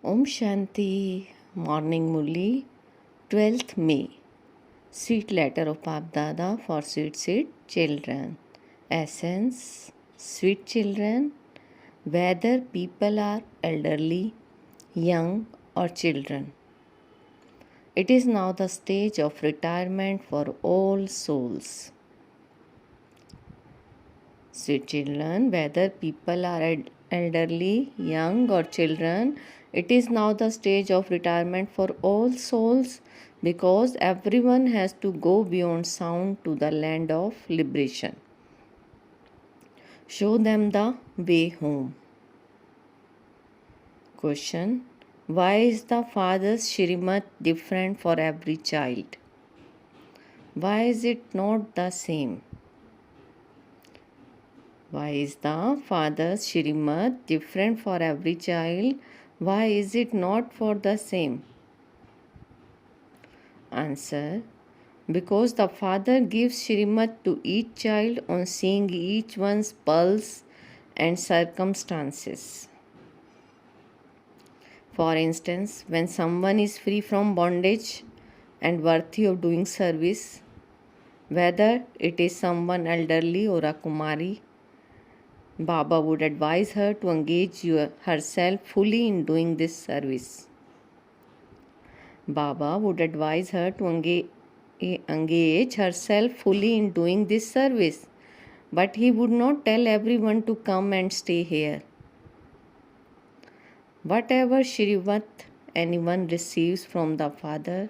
Om Shanti, Morning Murli, 12th May. Sweet letter of Pap Dada for sweet children. Essence, sweet children, whether people are elderly, young, or children. It is now the stage of retirement for all souls. Sweet children, whether people are elderly, young, or children, it is now the stage of retirement for all souls because everyone has to go beyond sound to the land of liberation. Show them the way home. Question: why is the father's Shrimat different for every child? Why is it not the same? Why is the father's Shrimat different for every child? Why is it not for the same? Answer: because the father gives Shrimat to each child on seeing each one's pulse and circumstances. For instance, when someone is free from bondage and worthy of doing service, whether it is someone elderly or a kumari, Baba would advise her to engage herself fully in doing this service. Baba would advise her to engage herself fully in doing this service, but he would not tell everyone to come and stay here. Whatever Shrivat anyone receives from the Father,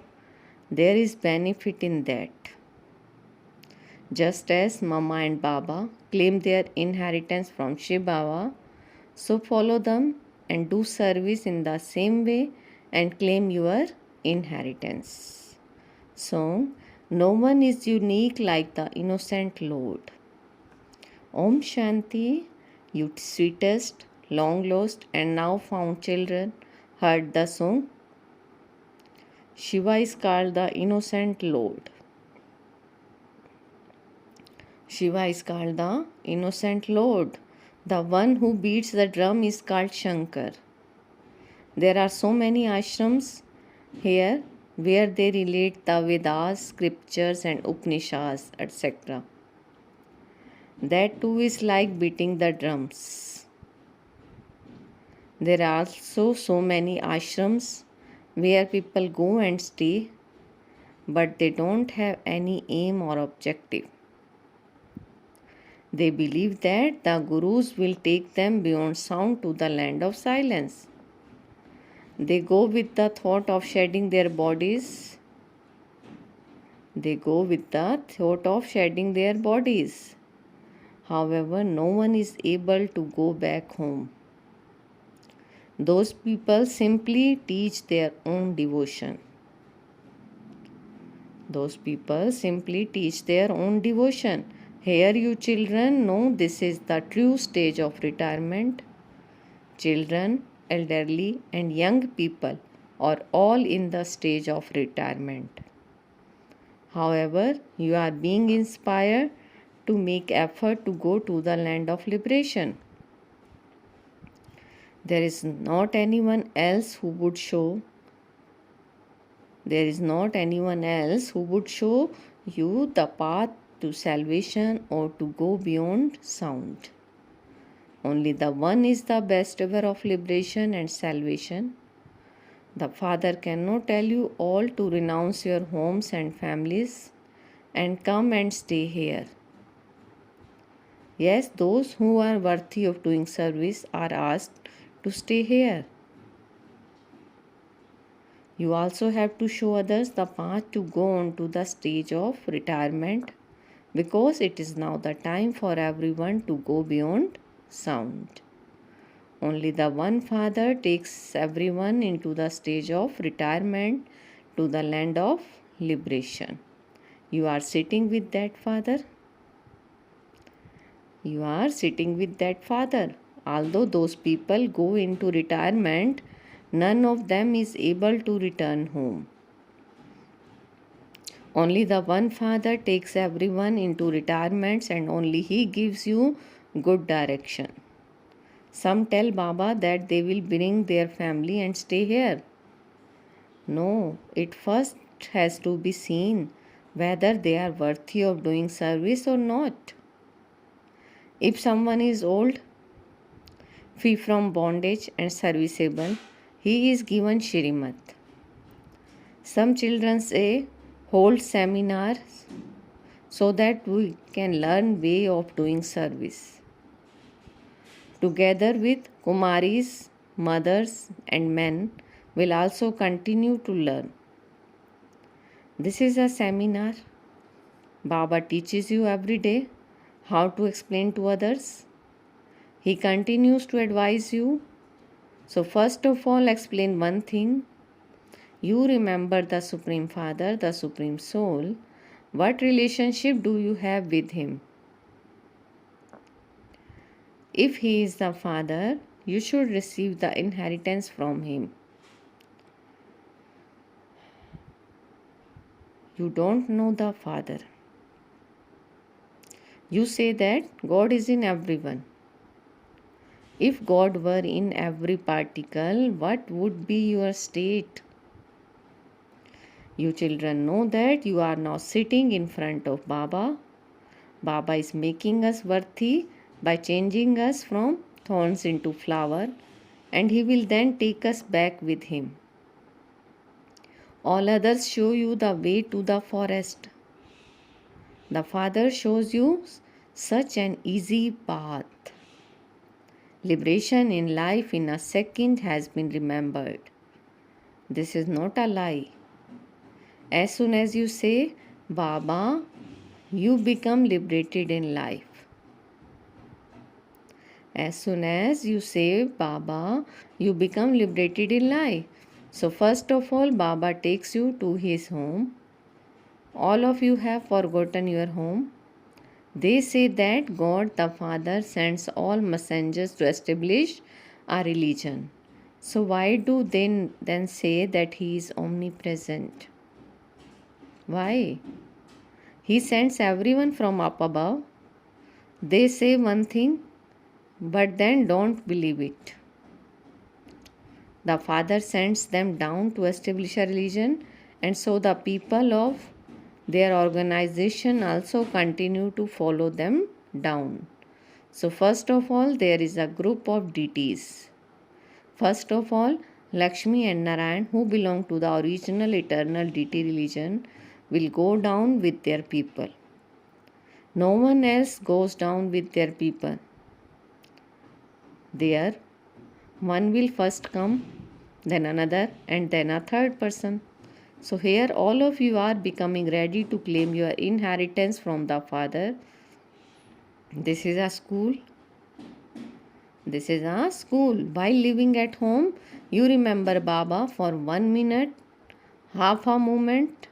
there is benefit in that. Just as Mama and Baba claim their inheritance from Shiv Baba, so follow them and do service in the same way and claim your inheritance. So, no one is unique like the innocent Lord. Om Shanti, you sweetest, long lost, and now found children, heard the song. Shiva is called the innocent Lord. Shiva is called the innocent Lord. The one who beats the drum is called Shankar. There are so many ashrams here where they relate the Vedas, scriptures, and Upanishads, etc. That too is like beating the drums. There are also so many ashrams where people go and stay, but they don't have any aim or objective. They believe that the gurus will take them beyond sound to the land of silence. They go with the thought of shedding their bodies. However, no one is able to go back home. Those people simply teach their own devotion. Here, you children know this is the true stage of retirement. Children, elderly, and young people are all in the stage of retirement. However, you are being inspired to make effort to go to the land of liberation. There is not anyone else who would show you the path to salvation or to go beyond sound. Only the one is the best ever of liberation and salvation. The Father cannot tell you all to renounce your homes and families and come and stay here. Yes, those who are worthy of doing service are asked to stay here. You also have to show others the path to go on to the stage of retirement because it is now the time for everyone to go beyond sound. Only the one Father takes everyone into the stage of retirement to the land of liberation. You are sitting with that Father. Although those people go into retirement, none of them is able to return home. Only the one Father takes everyone into retirements and only He gives you good direction. Some tell Baba that they will bring their family and stay here. No, it first has to be seen whether they are worthy of doing service or not. If someone is old, free from bondage and serviceable, he is given Shrimat. Some children say, hold seminars so that we can learn way of doing service. Together with kumaris, mothers and men will also continue to learn. This is a seminar. Baba teaches you every day how to explain to others. He continues to advise you. So first of all, explain one thing. You remember the Supreme Father, the Supreme Soul. What relationship do you have with Him? If He is the Father, you should receive the inheritance from Him. You don't know the Father. You say that God is in everyone. If God were in every particle, what would be your state? You children know that you are now sitting in front of Baba. Baba is making us worthy by changing us from thorns into flower, and He will then take us back with Him. All others show you the way to the forest. The Father shows you such an easy path. Liberation in life in a second has been remembered. This is not a lie. As soon as you say, Baba, you become liberated in life. As soon as you say, Baba, you become liberated in life. So first of all, Baba takes you to his home. All of you have forgotten your home. They say that God the Father sends all messengers to establish a religion. So why do they then say that He is omnipresent? Why? He sends everyone from up above. They say one thing, but then don't believe it. The Father sends them down to establish a religion, and so the people of their organization also continue to follow them down. So first of all, there is a group of deities. First of all, Lakshmi and Narayan, who belong to the original eternal deity religion, will go down with their people. No one else goes down with their people. There, one will first come, then another, and then a third person. So here all of you are becoming ready to claim your inheritance from the Father. This is a school. This is a school. While living at home, you remember Baba for 1 minute, half a moment,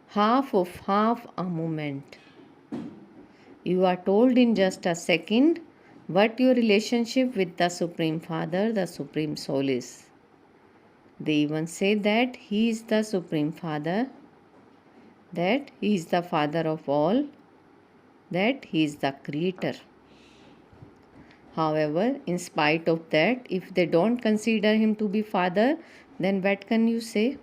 half of half a moment. You are told in just a second what your relationship with the Supreme Father, the Supreme Soul is. They even say that He is the Supreme Father, that He is the Father of all, that He is the Creator. However, in spite of that, if they don't consider Him to be Father, then what can you say?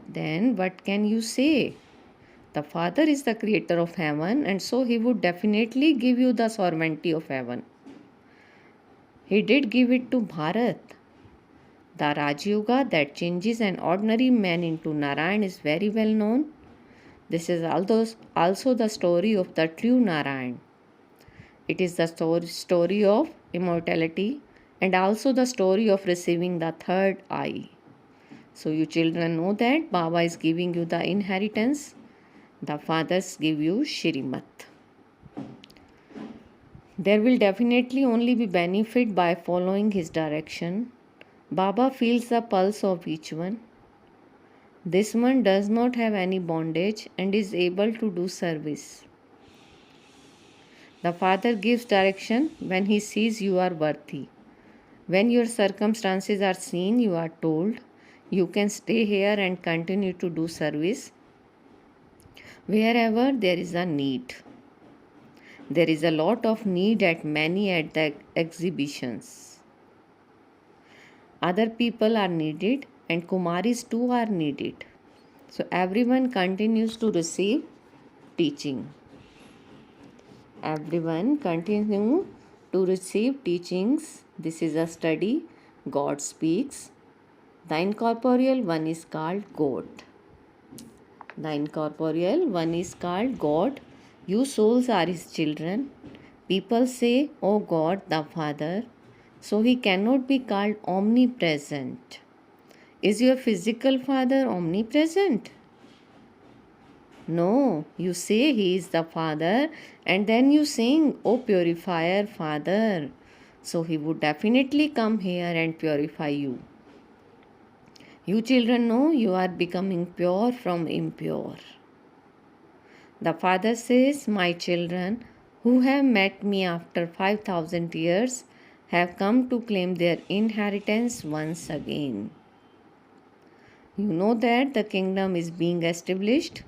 Then what can you say? The Father is the Creator of heaven, and so He would definitely give you the sovereignty of heaven. He did give it to Bharat. The Raj Yoga that changes an ordinary man into Narayan is very well known. This is also the story of the true Narayan. It is the story of immortality and also the story of receiving the third eye. So you children know that Baba is giving you the inheritance. The fathers give you Shrimat. There will definitely only be benefit by following his direction. Baba feels the pulse of each one. This one does not have any bondage and is able to do service. The Father gives direction when He sees you are worthy. When your circumstances are seen, you are told, you can stay here and continue to do service wherever there is a need. There is a lot of need at many at the exhibitions. Other people are needed and kumaris too are needed. So everyone continues to receive teaching. Everyone continue to receive teachings. This is a study. God speaks. The incorporeal one is called God. The incorporeal one is called God. You souls are his children. People say, "Oh God, the Father." So he cannot be called omnipresent. Is your physical father omnipresent? No, you say he is the Father and then you sing, "Oh purifier Father." So he would definitely come here and purify you. You children know you are becoming pure from impure. The Father says, "My children who have met me after 5,000 years have come to claim their inheritance once again." You know that the kingdom is being established.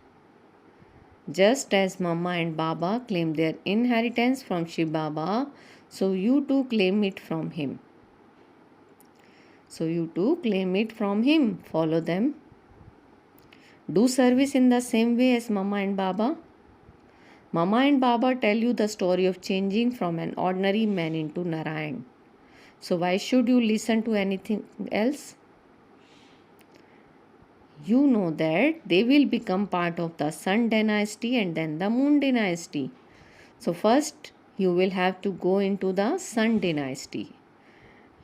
Just as Mama and Baba claim their inheritance from Shiv Baba, so you too claim it from him. So you too claim it from him. Follow them. Do service in the same way as Mama and Baba. Mama and Baba tell you the story of changing from an ordinary man into Narayan. So why should you listen to anything else? You know that they will become part of the Sun dynasty and then the Moon dynasty. So first you will have to go into the Sun dynasty.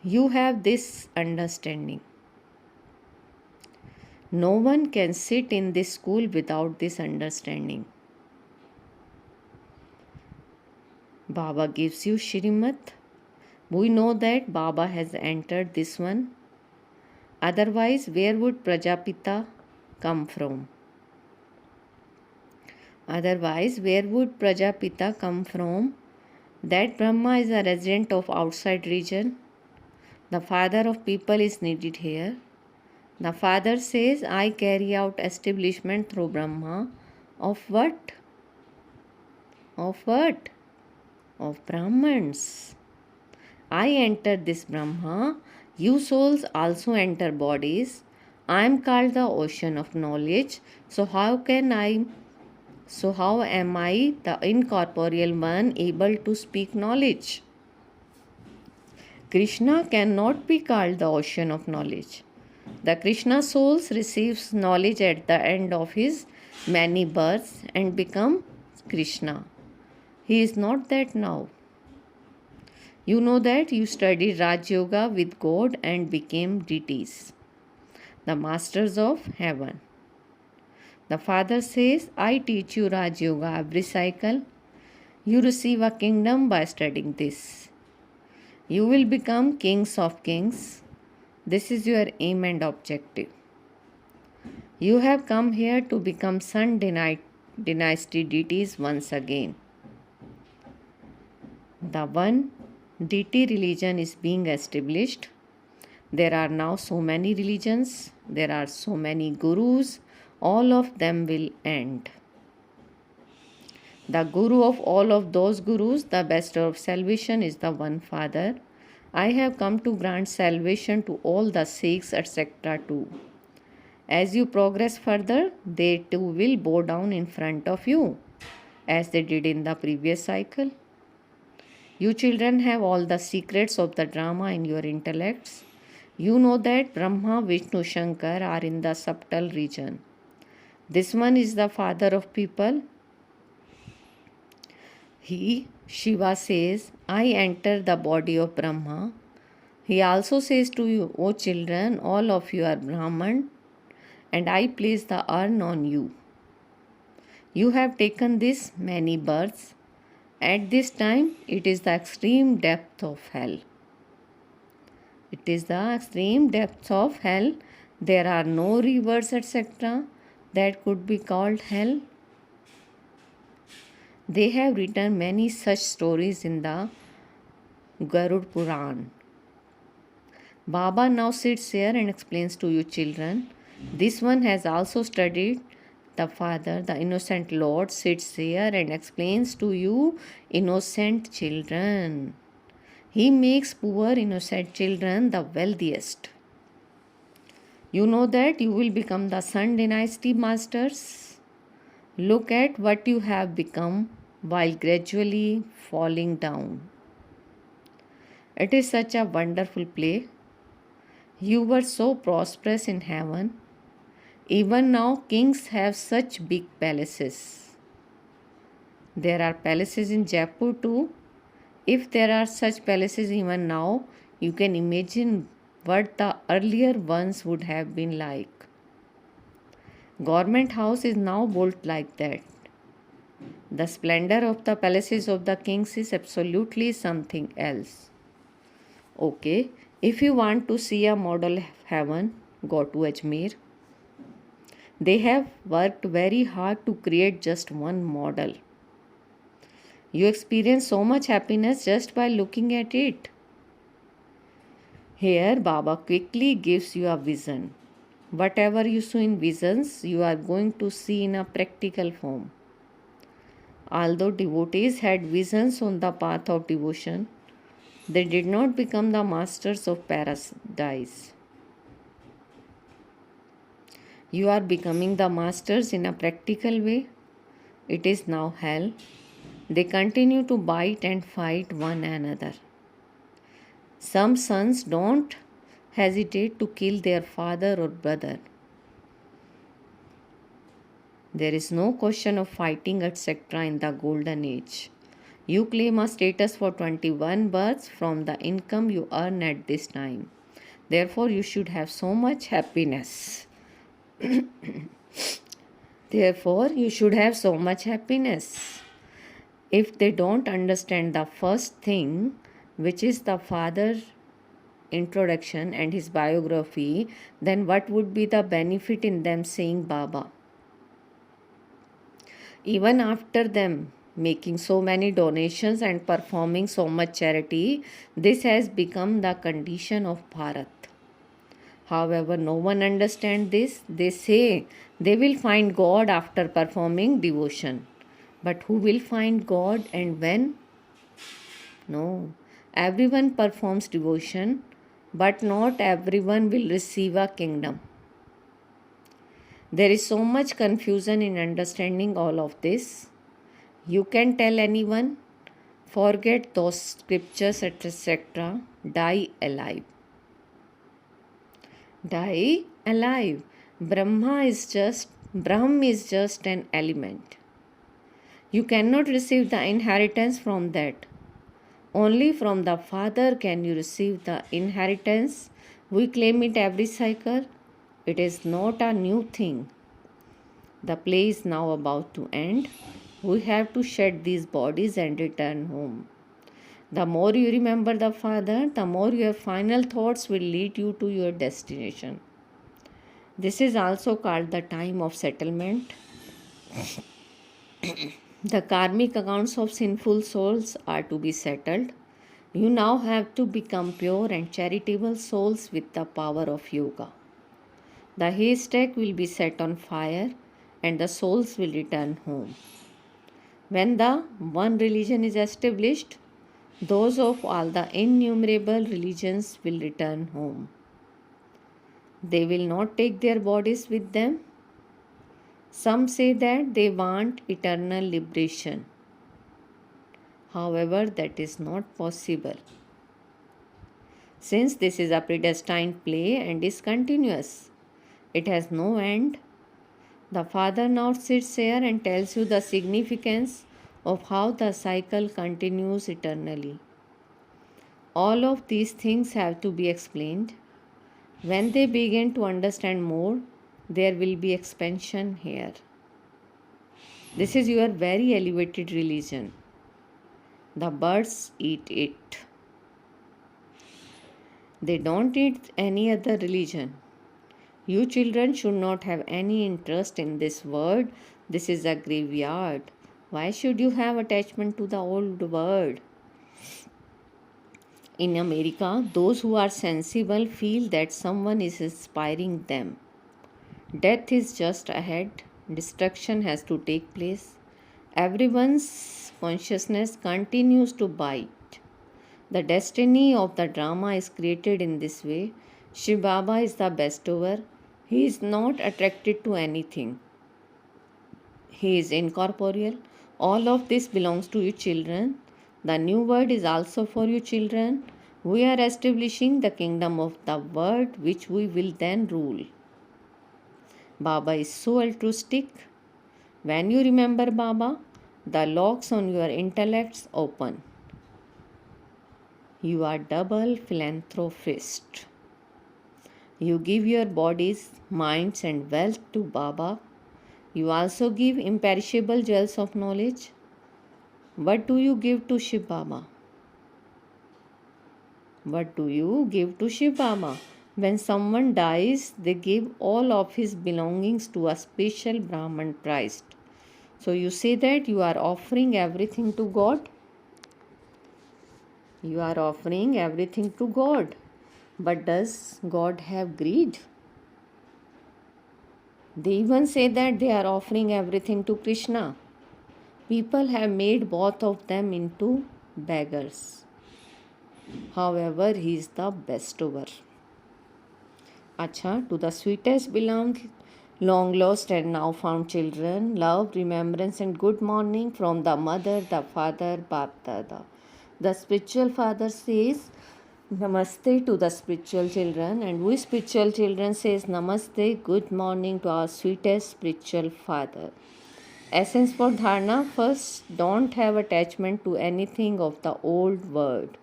You have this understanding. No one can sit in this school without this understanding. Baba gives you Shrimad. We know that Baba has entered this one. Otherwise, where would Prajapita come from? Otherwise, where would Prajapita come from? That Brahma is a resident of outside region. The father of people is needed here. The father says, "I carry out establishment through Brahma." Of what? Of what? Of Brahmans. I enter this Brahma. You souls also enter bodies. I am called the ocean of knowledge. So how am I, the incorporeal one, able to speak knowledge? Krishna cannot be called the ocean of knowledge. The Krishna souls receives knowledge at the end of his many births and become Krishna. He is not that now. You know that you studied Raj Yoga with God and became deities, the masters of heaven. The Father says, "I teach you Raj Yoga every cycle. You receive a kingdom by studying this. You will become kings of kings. This is your aim and objective. You have come here to become Sun dynasty deities once again." The one deity religion is being established. There are now so many religions. There are so many gurus. All of them will end. The guru of all of those gurus, the best of salvation, is the one Father. I have come to grant salvation to all the Sikhs, etc. too. As you progress further, they too will bow down in front of you, as they did in the previous cycle. You children have all the secrets of the drama in your intellects. You know that Brahma, Vishnu, Shankar are in the subtle region. This one is the father of people. He, Shiva, says, "I enter the body of Brahma." He also says to you, "O children, all of you are Brahman, and I place the urn on you. You have taken this many births. At this time, it is the extreme depth of hell. It is the extreme depths of hell. There are no rivers, etc. that could be called hell." They have written many such stories in the Garud Puran. Baba now sits here and explains to you children. This one has also studied The Father, the innocent Lord, sits here and explains to you, innocent children. He makes poor innocent children the wealthiest. You know that you will become the Sun Dynasty masters. Look at what you have become while gradually falling down. It is such a wonderful play. You were so prosperous in heaven. Even now, kings have such big palaces. There are palaces in Jaipur too. If there are such palaces even now, you can imagine what the earlier ones would have been like. Government house is now built like that. The splendor of the palaces of the kings is absolutely something else. Okay, if you want to see a model heaven, go to Ajmer. They have worked very hard to create just one model. You experience so much happiness just by looking at it. Here, Baba quickly gives you a vision. Whatever you saw in visions, you are going to see in a practical form. Although devotees had visions on the path of devotion, they did not become the masters of paradise. You are becoming the masters in a practical way. It is now hell. They continue to bite and fight one another. Some sons don't hesitate to kill their father or brother. There is no question of fighting, etc. in the golden age. You claim a status for 21 births from the income you earn at this time. Therefore, you should have so much happiness. Therefore, you should have so much happiness. If they don't understand the first thing, which is the father introduction and his biography, then what would be the benefit in them saying Baba? Even after them making so many donations and performing so much charity, this has become the condition of Bharat. However, no one understands this. They say they will find God after performing devotion. But who will find God and when? No. Everyone performs devotion, but not everyone will receive a kingdom. There is so much confusion in understanding all of this. You can tell anyone, forget those scriptures, etc. Die alive. Die alive. Brahma is just an element. You cannot receive the inheritance from that. Only from the Father can you receive the inheritance. We claim it every cycle. It is not a new thing. The play is now about to end. We have to shed these bodies and return home. The more you remember the Father, the more your final thoughts will lead you to your destination. This is also called the time of settlement. The karmic accounts of sinful souls are to be settled. You now have to become pure and charitable souls with the power of yoga. The haystack will be set on fire and the souls will return home. When the one religion is established, those of all the innumerable religions will return home. They will not take their bodies with them. Some say that they want eternal liberation. However, that is not possible. Since this is a predestined play and is continuous, it has no end. The Father now sits here and tells you the significance of how the cycle continues eternally. All of these things have to be explained. When they begin to understand more, there will be expansion here. This is your very elevated religion. The birds eat it. They don't eat any other religion. You children should not have any interest in this world. This is a graveyard. Why should you have attachment to the old world? In America, those who are sensible feel that someone is inspiring them. Death is just ahead. Destruction has to take place. Everyone's consciousness continues to bite. The destiny of the drama is created in this way. Shiv Baba is the bestower. He is not attracted to anything. He is incorporeal. All of this belongs to you children. The new world is also for you children. We are establishing the kingdom of the world which we will then rule. Baba is so altruistic. When you remember Baba, the locks on your intellects open. You are double philanthropist. You give your bodies, minds and wealth to Baba. You also give imperishable jewels of knowledge. What do you give to Shiv Baba? What do you give to Shiv Baba? When someone dies, they give all of his belongings to a special Brahman priest. So you say that you are offering everything to God. You are offering everything to God. But does God have greed? They even say that they are offering everything to Krishna. People have made both of them into beggars. However, he is the bestower. Acha, to the sweetest belong long lost and now found children, love, remembrance and good morning from the mother, the father, Bap Dada. The spiritual father says Namaste to the spiritual children, and we spiritual children says Namaste, good morning to our sweetest spiritual father. Essence for dharana: first, don't have attachment to anything of the old world.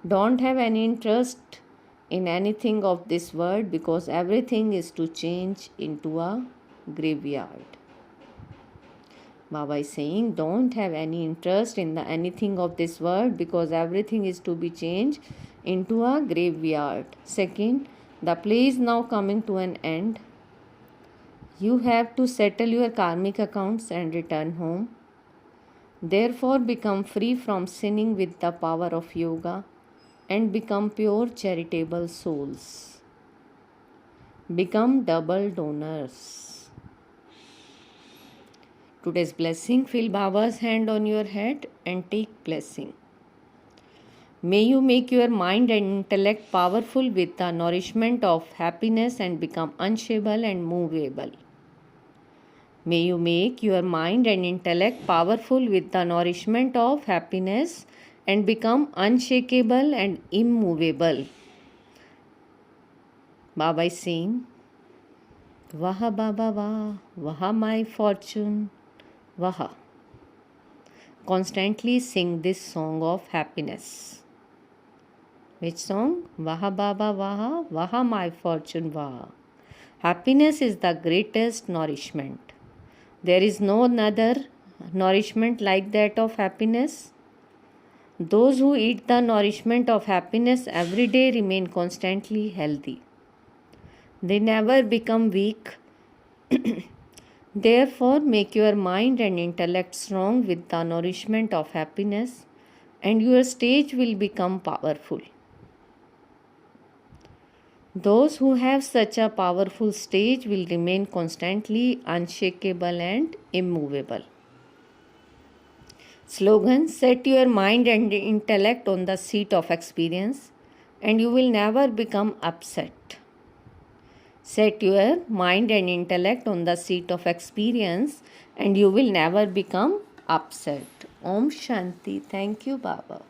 Don't have any interest in anything of this world, because everything is to change into a graveyard. Baba is saying don't have any interest in anything of this world, because everything is to be changed into a graveyard. Second, the play is now coming to an end. You have to settle your karmic accounts and return home. Therefore, become free from sinning with the power of yoga and become pure charitable souls. Become double donors. Today's blessing: feel Baba's hand on your head and take blessing. May you make your mind and intellect powerful with the nourishment of happiness and become unshakable and movable. May you make your mind and intellect powerful with the nourishment of happiness and become unshakable and immovable. Baba is saying, Vaha Baba Vah, Vaha my fortune, Vaha. Constantly sing this song of happiness. Which song? Vaha Baba Vaha, Vaha my fortune, Vaha. Happiness is the greatest nourishment. There is no other nourishment like that of happiness. Those who eat the nourishment of happiness every day remain constantly healthy. They never become weak. Therefore, make your mind and intellect strong with the nourishment of happiness, and your stage will become powerful. Those who have such a powerful stage will remain constantly unshakable and immovable. Slogan: set your mind and intellect on the seat of experience and you will never become upset. Set your mind and intellect on the seat of experience and you will never become upset. Om Shanti. Thank you, Baba.